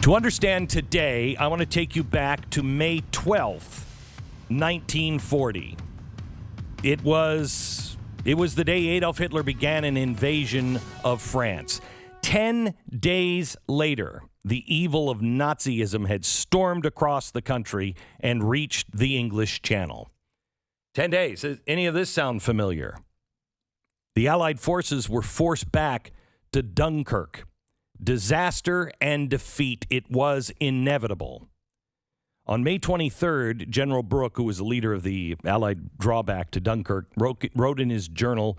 To understand today, I want to take you back to May 12th, 1940. It was the day Adolf Hitler began an invasion of France. 10 days later, the evil of Nazism had stormed across the country and reached the English Channel. 10 days. Does any of this sound familiar? The Allied forces were forced back to Dunkirk. Disaster and defeat. It was inevitable. On May 23rd, General Brooke, who was the leader of the Allied drawback to Dunkirk, wrote in his journal,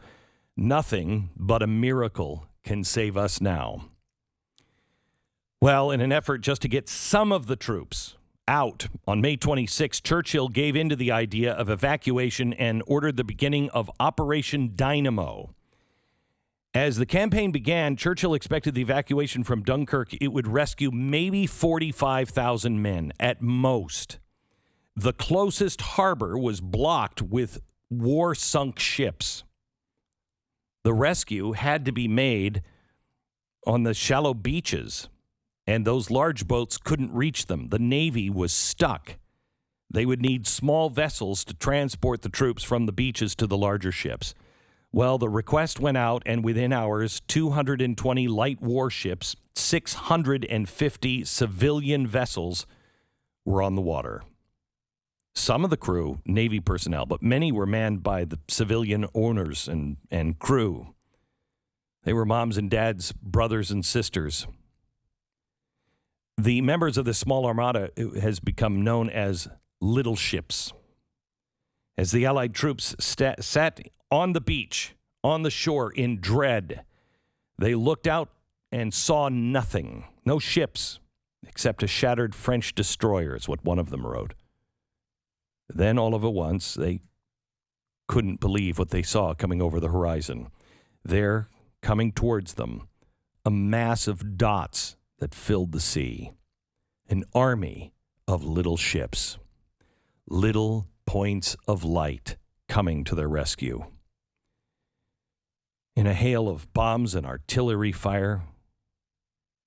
"Nothing but a miracle can save us now." Well, in an effort just to get some of the troops out, on May 26, Churchill gave in to the idea of evacuation and ordered the beginning of Operation Dynamo. As the campaign began, Churchill expected the evacuation from Dunkirk, it would rescue maybe 45,000 men at most. The closest harbor was blocked with war-sunk ships. The rescue had to be made on the shallow beaches, and those large boats couldn't reach them. The Navy was stuck. They would need small vessels to transport the troops from the beaches to the larger ships. Well, the request went out, and within hours, 220 light warships, 650 civilian vessels were on the water. Some of the crew, Navy personnel, but many were manned by the civilian owners and crew. They were moms and dads, brothers and sisters. The members of this small armada has become known as little ships. As the Allied troops sat on the beach, on the shore, in dread, they looked out and saw nothing. No ships, except a shattered French destroyer, is what one of them wrote. Then, all of at once, they couldn't believe what they saw coming over the horizon. There, coming towards them, a mass of dots that filled the sea. An army of little ships. Little points of light coming to their rescue. In a hail of bombs and artillery fire,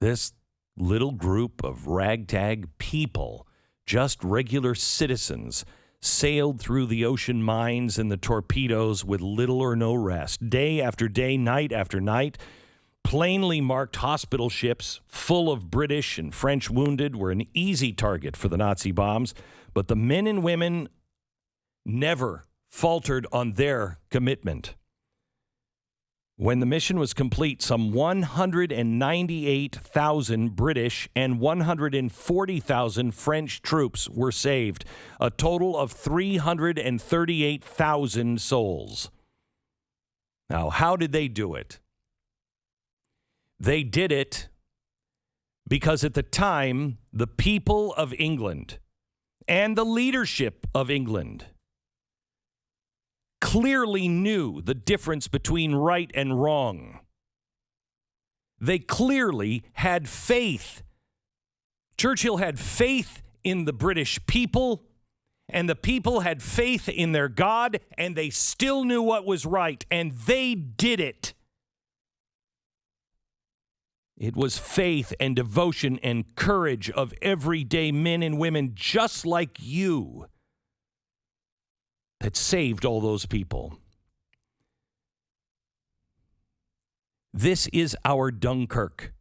this little group of ragtag people, just regular citizens, sailed through the ocean mines and the torpedoes with little or no rest. Day after day, night after night, plainly marked hospital ships full of British and French wounded were an easy target for the Nazi bombs, but the men and women never faltered on their commitment. When the mission was complete, some 198,000 British and 140,000 French troops were saved, a total of 338,000 souls. Now, how did they do it? They did it because at the time, the people of England and the leadership of England clearly knew the difference between right and wrong. They clearly had faith. Churchill had faith in the British people, and the people had faith in their God, and they still knew what was right, and they did it. It was faith and devotion and courage of everyday men and women just like you that saved all those people. This is our Dunkirk.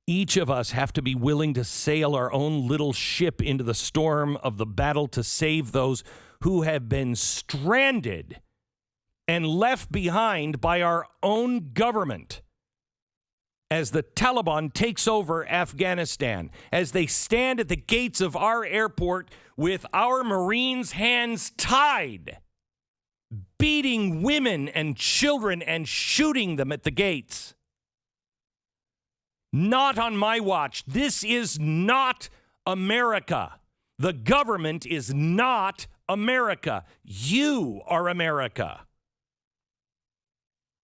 Each of us have to be willing to sail our own little ship into the storm of the battle to save those who have been stranded and left behind by our own government. As the Taliban takes over Afghanistan, as they stand at the gates of our airport with our Marines' hands tied, beating women and children and shooting them at the gates. Not on my watch. This is not America. The government is not America. You are America.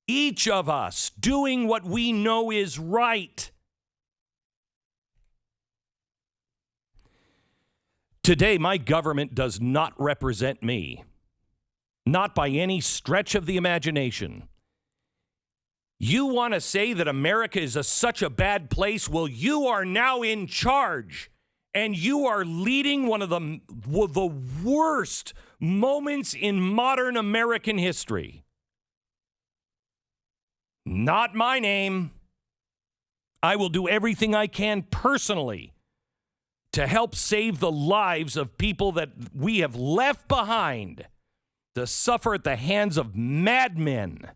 Each of us doing what we know is right. Today, my government does not represent me. Not by any stretch of the imagination. You want to say that America is such a bad place? Well, you are now in charge, and you are leading one of the worst moments in modern American history. Not my name. I will do everything I can personally to help save the lives of people that we have left behind to suffer at the hands of madmen.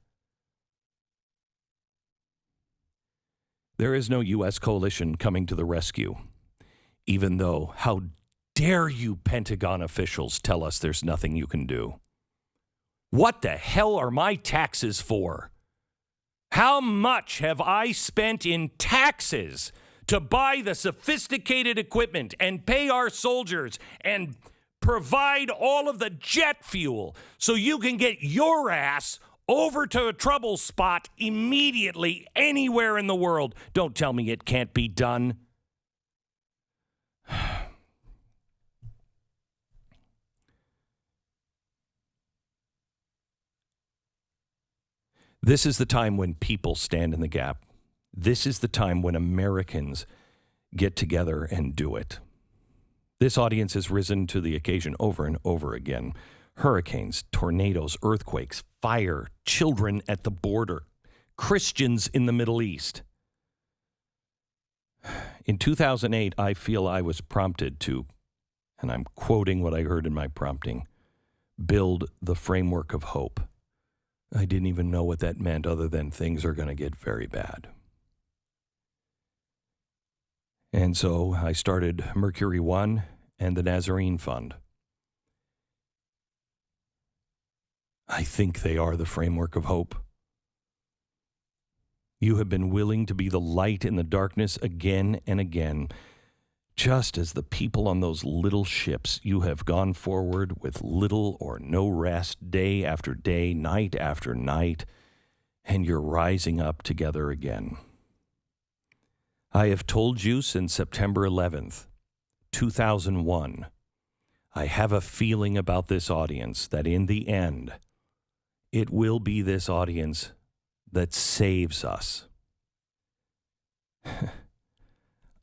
There is no U.S. coalition coming to the rescue, even though, how dare you Pentagon officials tell us there's nothing you can do? What the hell are my taxes for? How much have I spent in taxes to buy the sophisticated equipment and pay our soldiers and provide all of the jet fuel so you can get your ass over to a trouble spot immediately anywhere in the world? Don't tell me it can't be done. This is the time when people stand in the gap. This is the time when Americans get together and do it. This audience has risen to the occasion over and over again. Hurricanes, tornadoes, earthquakes, fire, children at the border, Christians in the Middle East. In 2008, I feel I was prompted to, and I'm quoting what I heard in my prompting, build the framework of hope. I didn't even know what that meant other than things are going to get very bad. And so I started Mercury One and the Nazarene Fund. I think they are the framework of hope. You have been willing to be the light in the darkness again and again. Just as the people on those little ships, you have gone forward with little or no rest, day after day, night after night, and you're rising up together again. I have told you since September 11th, 2001, I have a feeling about this audience that in the end, it will be this audience that saves us.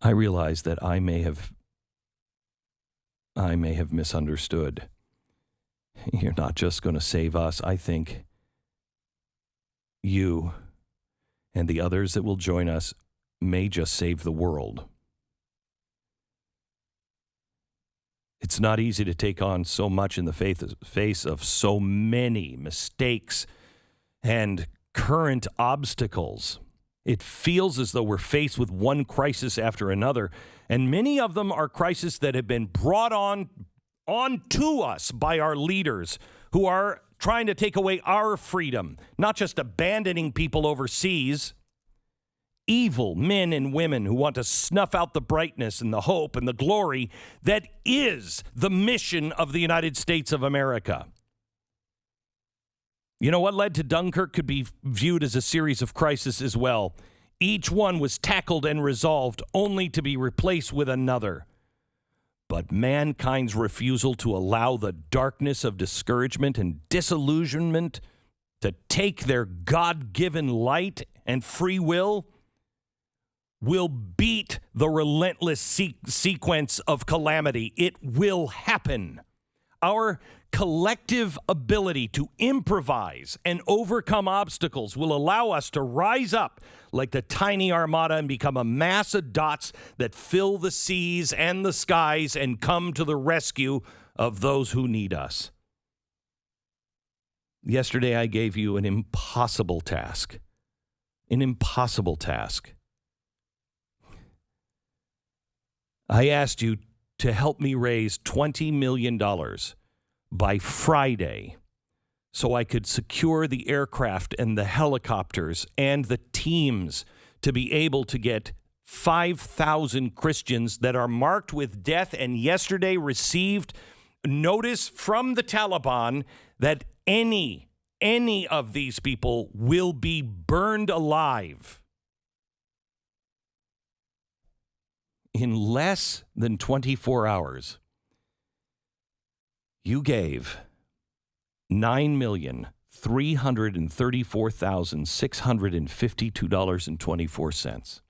I realize that I may have misunderstood. You're not just going to save us. I think you and the others that will join us may just save the world. It's not easy to take on so much in the face of so many mistakes and current obstacles. It feels as though we're faced with one crisis after another, and many of them are crises that have been brought on to us by our leaders who are trying to take away our freedom, not just abandoning people overseas. Evil men and women who want to snuff out the brightness and the hope and the glory that is the mission of the United States of America. You know what led to Dunkirk could be viewed as a series of crises as well. Each one was tackled and resolved only to be replaced with another. But mankind's refusal to allow the darkness of discouragement and disillusionment to take their God-given light and free will beat the relentless sequence of calamity. It will happen. Our collective ability to improvise and overcome obstacles will allow us to rise up like the tiny armada and become a mass of dots that fill the seas and the skies and come to the rescue of those who need us. Yesterday, I gave you an impossible task. An impossible task. I asked you to help me raise $20 million by Friday so I could secure the aircraft and the helicopters and the teams to be able to get 5,000 Christians that are marked with death and yesterday received notice from the Taliban that any of these people will be burned alive. In less than 24 hours, you gave $334,652.24.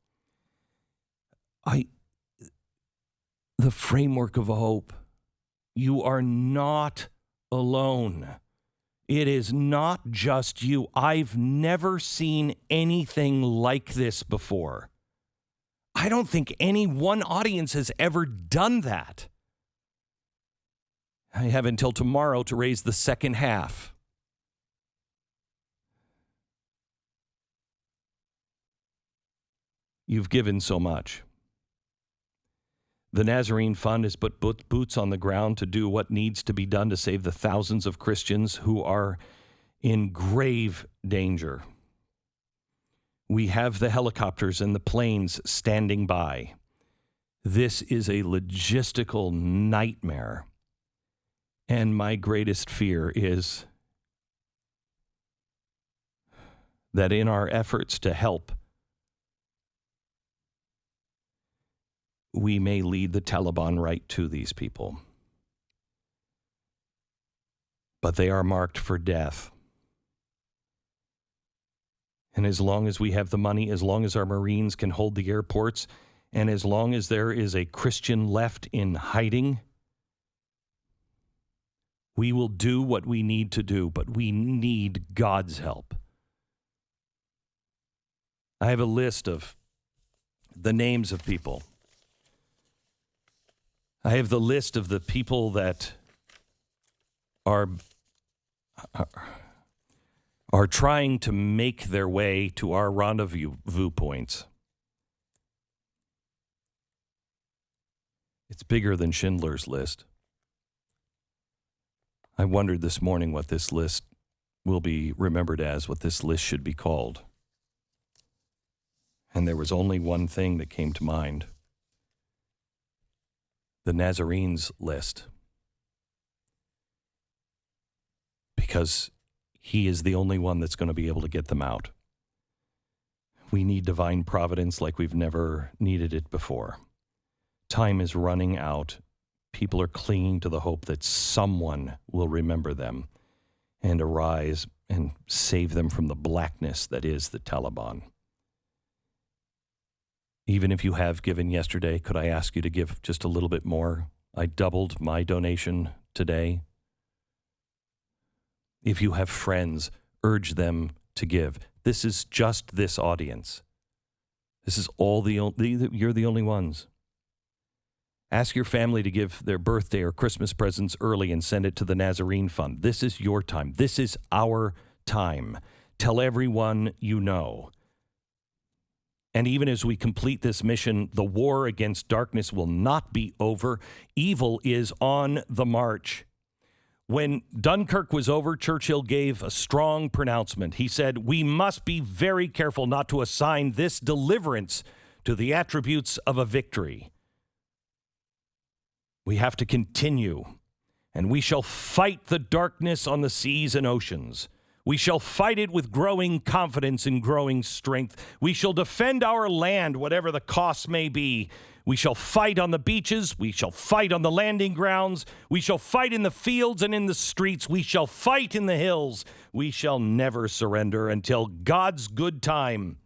The framework of hope. You are not alone. It is not just you. I've never seen anything like this before. I don't think any one audience has ever done that. I have until tomorrow to raise the second half. You've given so much. The Nazarene Fund has put boots on the ground to do what needs to be done to save the thousands of Christians who are in grave danger. We have the helicopters and the planes standing by. This is a logistical nightmare. And my greatest fear is that in our efforts to help, we may lead the Taliban right to these people. But they are marked for death. And as long as we have the money, as long as our Marines can hold the airports, and as long as there is a Christian left in hiding, we will do what we need to do, but we need God's help. I have a list of the names of people. I have the list of the people that are trying to make their way to our rendezvous points. It's bigger than Schindler's List. I wondered this morning what this list will be remembered as, what this list should be called. And there was only one thing that came to mind. The Nazarenes list. Because he is the only one that's going to be able to get them out. We need divine providence like we've never needed it before. Time is running out. People are clinging to the hope that someone will remember them and arise and save them from the blackness that is the Taliban. Even if you have given yesterday, could I ask you to give just a little bit more? I doubled my donation today. If you have friends, urge them to give. This is just this audience. This is all you're the only ones. Ask your family to give their birthday or Christmas presents early and send it to the Nazarene Fund. This is your time. This is our time. Tell everyone you know. And even as we complete this mission, the war against darkness will not be over. Evil is on the march. When Dunkirk was over, Churchill gave a strong pronouncement. He said, "We must be very careful not to assign this deliverance to the attributes of a victory. We have to continue, and we shall fight the darkness on the seas and oceans. We shall fight it with growing confidence and growing strength. We shall defend our land, whatever the cost may be. We shall fight on the beaches. We shall fight on the landing grounds. We shall fight in the fields and in the streets. We shall fight in the hills. We shall never surrender until God's good time,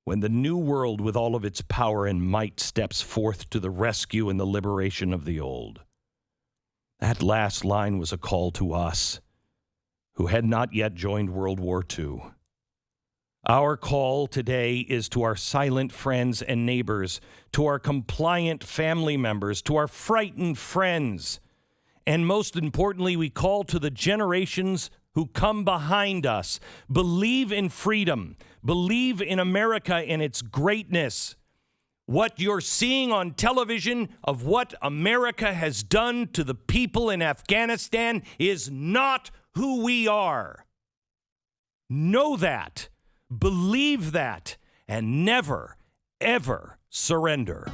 when the new world with all of its power and might steps forth to the rescue and the liberation of the old." That last line was a call to us who had not yet joined World War II. Our call today is to our silent friends and neighbors, to our compliant family members, to our frightened friends. And most importantly, we call to the generations who come behind us. Believe in freedom. Believe in America and its greatness. What you're seeing on television of what America has done to the people in Afghanistan is not who we are. Know that. Believe that. And never, ever surrender.